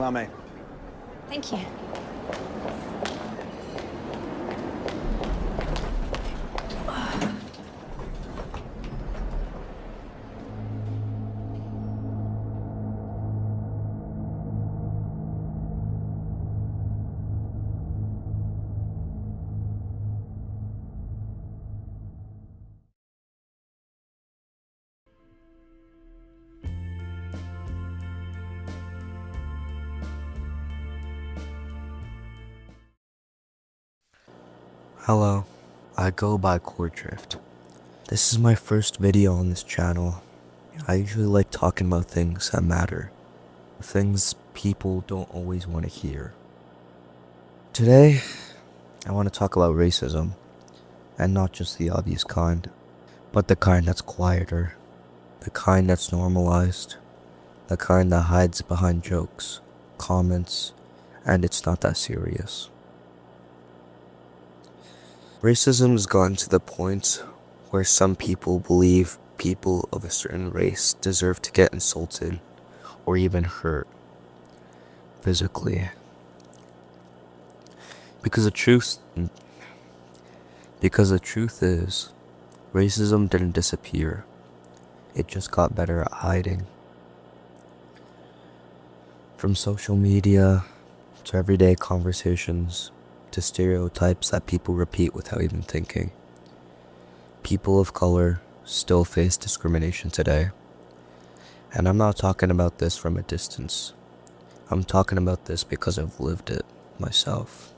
Follow me. Thank you. Hello, I go by Drift. This is my first video on this channel. I usually like talking about things that matter, things people don't always want to hear. Today, I want to talk about racism, and not just the obvious kind, but the kind that's quieter, the kind that's normalized, the kind that hides behind jokes, comments, and it's not that serious. Racism has gotten to the point where some people believe people of a certain race deserve to get insulted or even hurt physically. Because the truth is, racism didn't disappear. It just got better at hiding. From social media to everyday conversations, to stereotypes that people repeat without even thinking. People of color still face discrimination today. And I'm not talking about this from a distance. I'm talking about this because I've lived it myself.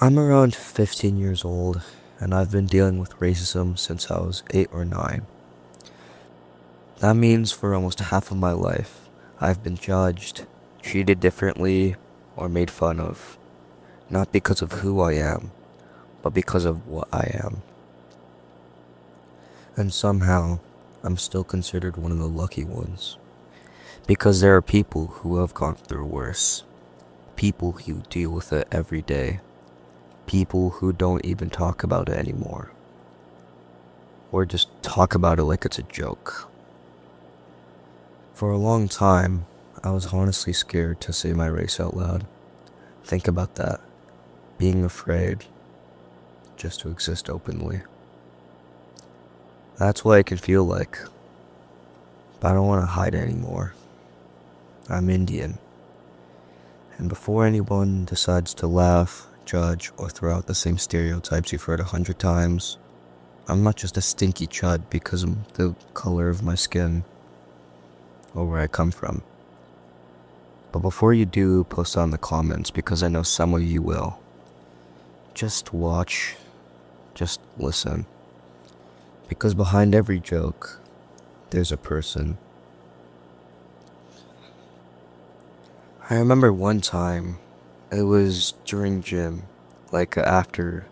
I'm around 15 years old, and I've been dealing with racism since I was 8 or 9. That means for almost half of my life, I've been judged, treated differently, or made fun of. Not because of who I am, but because of what I am. And somehow, I'm still considered one of the lucky ones. Because there are people who have gone through worse. People who deal with it every day. People who don't even talk about it anymore. Or just talk about it like it's a joke. For a long time, I was honestly scared to say my race out loud. Think about that. Being afraid just to exist openly. That's what it can feel like. But I don't want to hide anymore. I'm Indian. And before anyone decides to laugh, judge, or throw out the same stereotypes you've heard 100 times, I'm not just a stinky chud because of the color of my skin or where I come from. But before you do, post on the comments, because I know some of you will. Just watch, just listen. Because behind every joke, there's a person. I remember one time, it was during gym, like after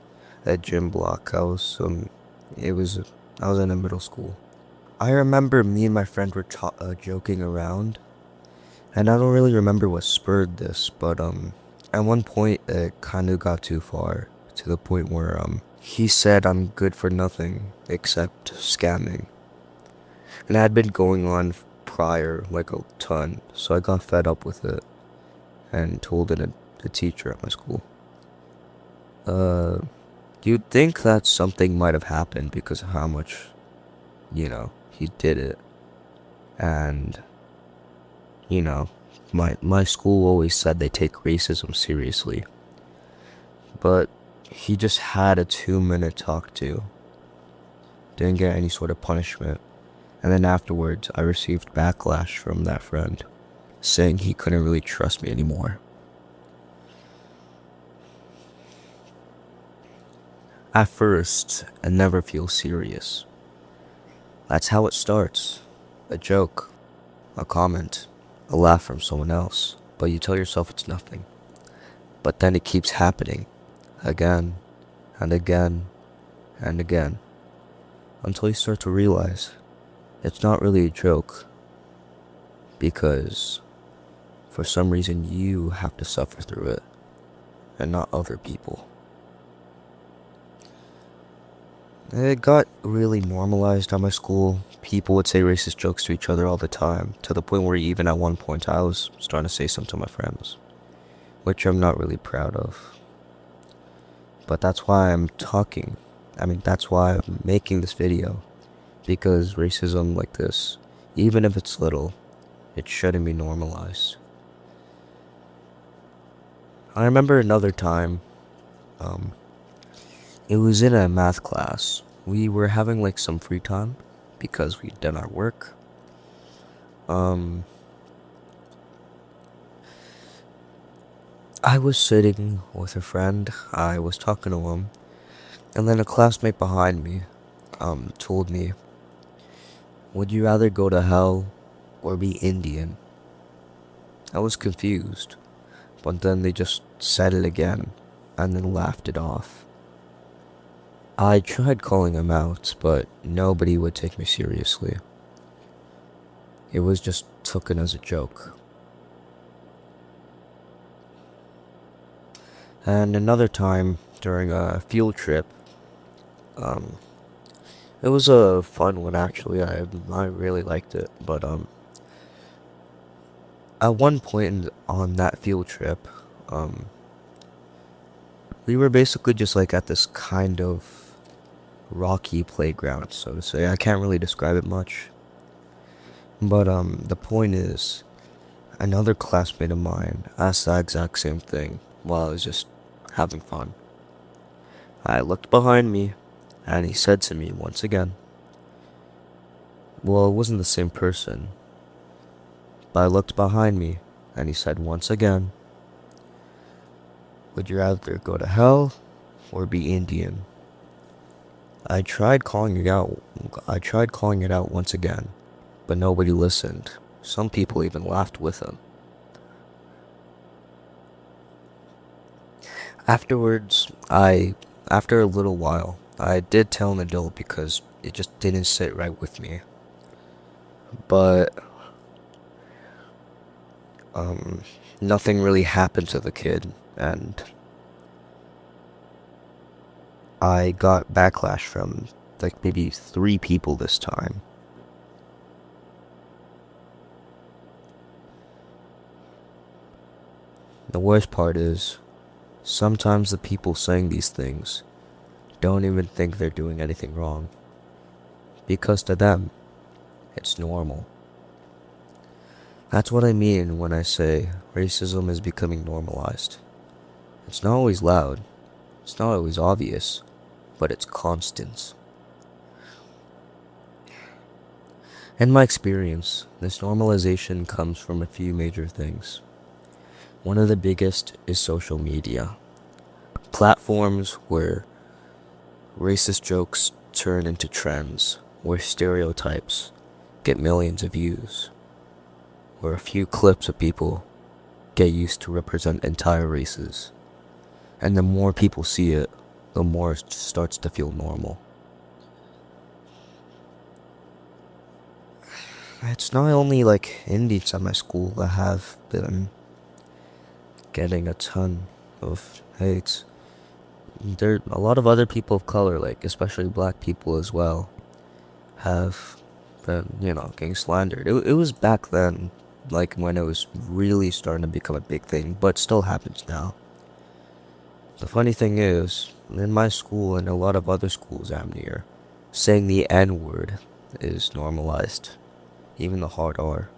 a gym block. I was in a middle school. I remember me and my friend were joking around, and I don't really remember what spurred this, but at one point it kind of got too far, to the point where he said I'm good for nothing except scamming. And it had been going on prior like a ton, so I got fed up with it and told it the teacher at my school. You'd think that something might have happened because of how much, he did it. And, my school always said they take racism seriously. But he just had a 2-minute talk to. Didn't get any sort of punishment. And then afterwards, I received backlash from that friend, saying he couldn't really trust me anymore. At first, it never feels serious. That's how it starts. A joke, a comment, a laugh from someone else. But you tell yourself it's nothing. But then it keeps happening. Again, and again, and again. Until you start to realize it's not really a joke. Because for some reason you have to suffer through it. And not other people. It got really normalized at my school. People would say racist jokes to each other all the time, to the point where even at one point I was starting to say some to my friends, which I'm not really proud of. But that's why I'm talking. That's why I'm making this video. Because racism like this, even if it's little, it shouldn't be normalized. I remember another time, um, it was in a math class. We were having like some free time because we'd done our work. Um, I was sitting with a friend, I was talking to him, and then a classmate behind me, told me, would you rather go to hell or be Indian? I was confused, but then they just said it again, and then laughed it off. I tried calling him out, but nobody would take me seriously. It was just taken as a joke. And another time, during a field trip, um, it was a fun one actually. I really liked it, but at one point on that field trip, um, we were basically just like at this kind of rocky playground, so to say. I can't really describe it much, but the point is, another classmate of mine asked the exact same thing while I was just having fun. I looked behind me, and he said to me once again, well, it wasn't the same person, but I looked behind me, and he said once again, would you rather go to hell or be Indian? I tried calling it out. I tried calling it out once again, but nobody listened. Some people even laughed with him. Afterwards, after a little while, I did tell an adult because it just didn't sit right with me. But, um, nothing really happened to the kid, and I got backlash from like maybe 3 people this time. The worst part is, sometimes the people saying these things don't even think they're doing anything wrong, because to them, it's normal. That's what I mean when I say racism is becoming normalized. It's not always loud, it's not always obvious, but it's constant. In my experience, this normalization comes from a few major things. One of the biggest is social media. Platforms where racist jokes turn into trends, where stereotypes get millions of views, where a few clips of people get used to represent entire races. And the more people see it, the more it starts to feel normal. It's not only like Indians at my school that have been getting a ton of hate. There are a lot of other people of color, like especially black people as well, have been, getting slandered. It was back then, like when it was really starting to become a big thing, but still happens now. The funny thing is, in my school and a lot of other schools I'm near, saying the N word is normalized, even the hard R.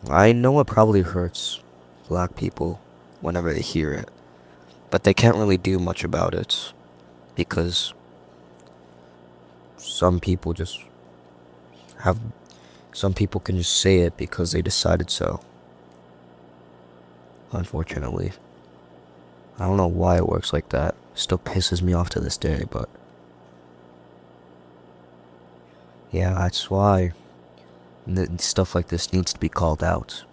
I know it probably hurts black people whenever they hear it, but they can't really do much about it because some people just have some people can just say it because they decided so. Unfortunately, I don't know why it works like that. Still pisses me off to this day, but yeah, that's why stuff like this needs to be called out.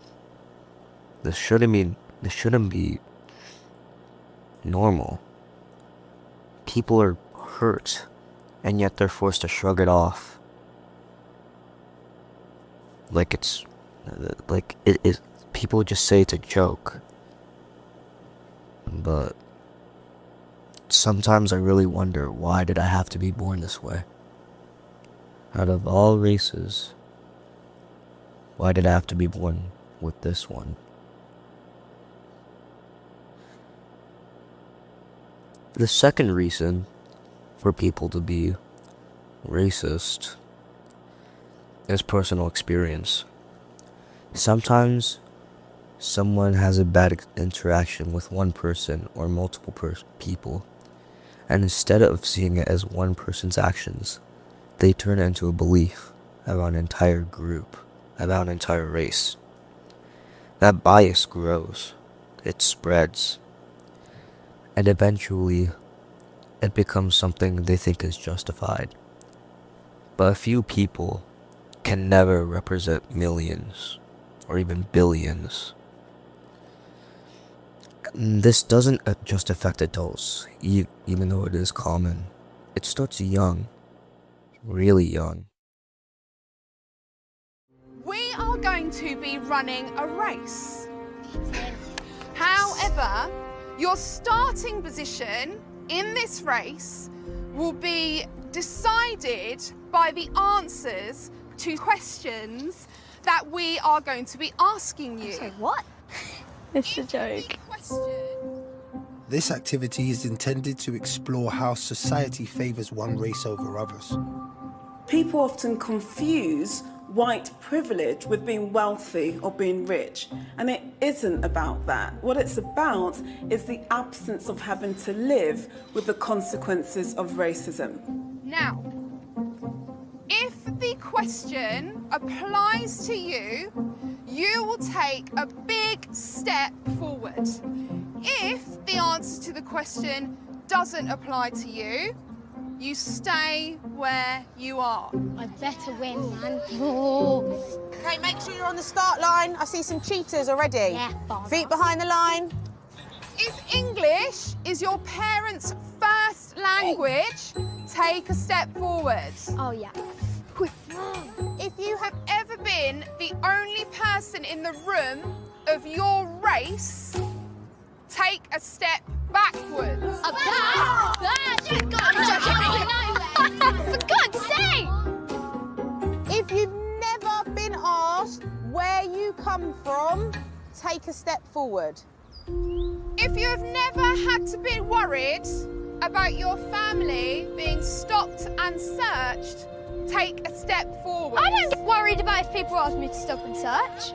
This shouldn't be normal. People are hurt, and yet they're forced to shrug it off. Like it's, like it is, people just say it's a joke. But Sometimes I really wonder, why did I have to be born this way? Out of all races, why did I have to be born with this one? The second reason for people to be racist is personal experience. Sometimes someone has a bad interaction with one person or multiple people, and instead of seeing it as one person's actions, they turn it into a belief about an entire group, about an entire race. That bias grows, it spreads, and eventually it becomes something they think is justified. But a few people can never represent millions or even billions. This doesn't just affect adults, even though it is common. It starts young, really young. We are going to be running a race. However, your starting position in this race will be decided by the answers to questions that we are going to be asking you. So what? It's a joke. This activity is intended to explore how society favours one race over others. People often confuse white privilege with being wealthy or being rich, and it isn't about that. What it's about is the absence of having to live with the consequences of racism. Now, if the question applies to you, you will take a big step forward. If the answer to the question doesn't apply to you, you stay where you are. I better win, man. Oh. Okay, make sure you're on the start line. I see some cheaters already. Yeah, fine. Feet behind the line. If English is your parents' first language, take a step forward. Oh, yeah. If you have ever been the only person in the room of your race, take a step backwards. For God's sake! If you've never been asked where you come from, take a step forward. If you have never had to be worried about your family being stopped and searched, take a step forward. I don't get worried about if people ask me to stop and search.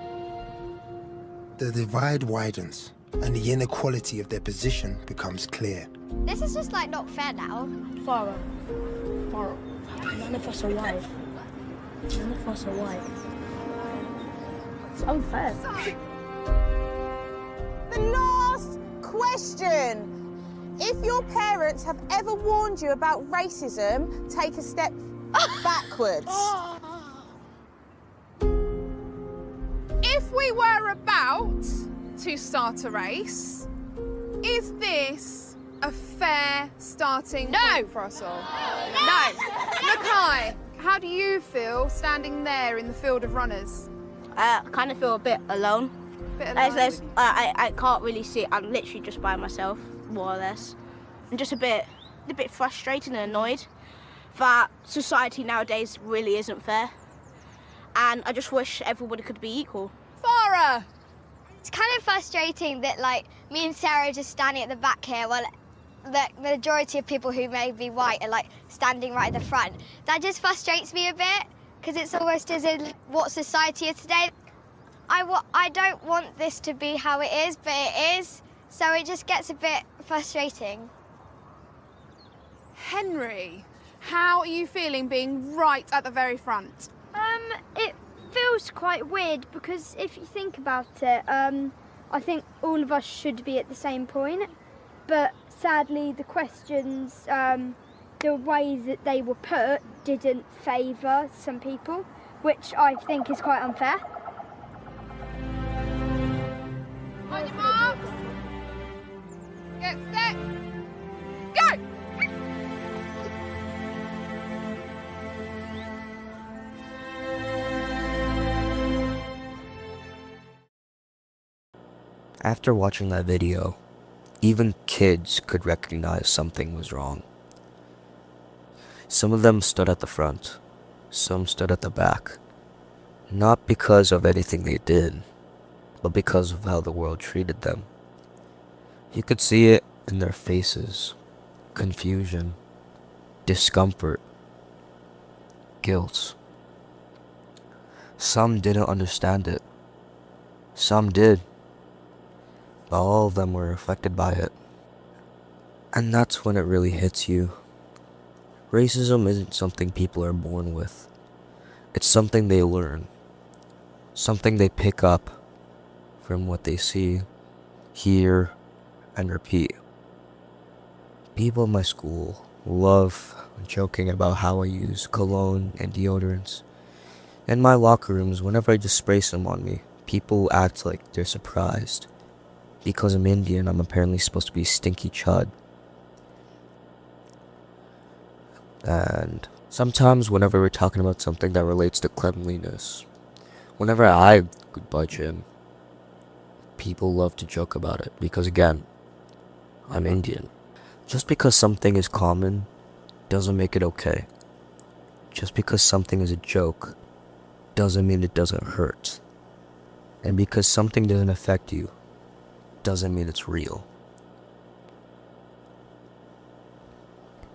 The divide widens, and the inequality of their position becomes clear. This is just like not fair now. Farah, none of us are white. None of us are white. It's unfair. The last question. If your parents have ever warned you about racism, take a step backwards. If we were about to start a race, is this a fair starting point for us all? No. Mackay, how do you feel standing there in the field of runners? I kind of feel a bit alone. I can't really see it. I'm literally just by myself, more or less. I'm just a bit frustrated and annoyed that society nowadays really isn't fair. And I just wish everybody could be equal. Farah! It's kind of frustrating that, like, me and Sarah are just standing at the back here while the majority of people who may be white are, like, standing right at the front. That just frustrates me a bit, because it's almost as in what society is today. I don't want this to be how it is, but it is, so it just gets a bit frustrating. Henry, how are you feeling being right at the very front? It feels quite weird because if you think about it, I think all of us should be at the same point, but sadly the questions, the way that they were put didn't favour some people, which I think is quite unfair. On your marks, get set, go! After watching that video, Even kids could recognize something was wrong. Some of them stood at the front, some stood at the back, not because of anything they did, but because of how the world treated them. You could see it in their faces: confusion, discomfort, guilt. Some didn't understand it. Some did. But all of them were affected by it. And that's when it really hits you. Racism isn't something people are born with. It's something they learn. Something they pick up from what they see, hear, and repeat. People in my school love joking about how I use cologne and deodorants. In my locker rooms, whenever I just spray some on me, people act like they're surprised. Because I'm Indian, I'm apparently supposed to be stinky chud. And sometimes whenever we're talking about something that relates to cleanliness, whenever I budge in, people love to joke about it. Because again, I'm Indian. Just because something is common doesn't make it okay. Just because something is a joke doesn't mean it doesn't hurt. And because something doesn't affect you doesn't mean it's real.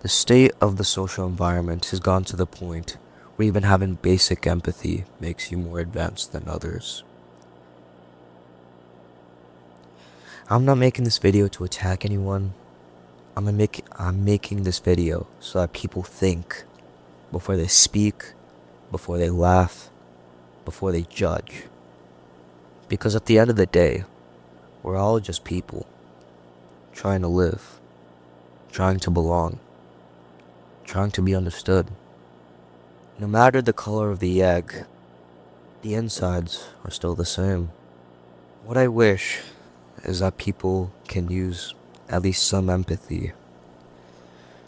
The state of the social environment has gone to the point where even having basic empathy makes you more advanced than others. I'm not making this video to attack anyone. I'm making this video so that people think before they speak, before they laugh, before they judge. Because at the end of the day, we're all just people, trying to live, trying to belong, trying to be understood. No matter the color of the egg, the insides are still the same. What I wish is that people can use at least some empathy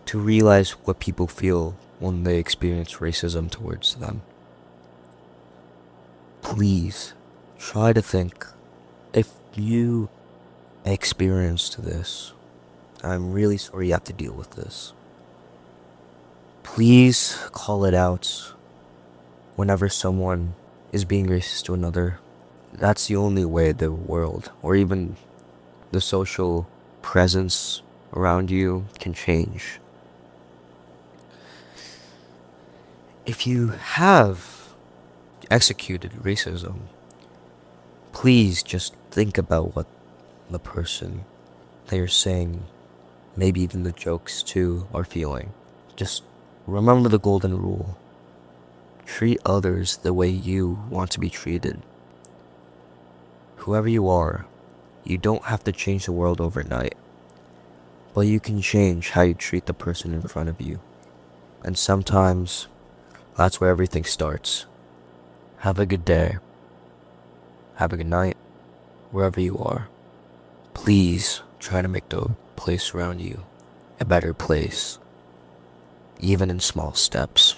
to realize what people feel when they experience racism towards them. Please try to think, if you experienced this, I'm really sorry you have to deal with this. Please call it out whenever someone is being racist to another. That's the only way the world, or even the social presence around you, can change. If you have executed racism, please just think about what the person that you're saying, maybe even the jokes too, are feeling. Just remember the golden rule. Treat others the way you want to be treated. Whoever you are, you don't have to change the world overnight, but you can change how you treat the person in front of you. And sometimes that's where everything starts. Have a good day. Have a good night, wherever you are. Please try to make the place around you a better place, even in small steps.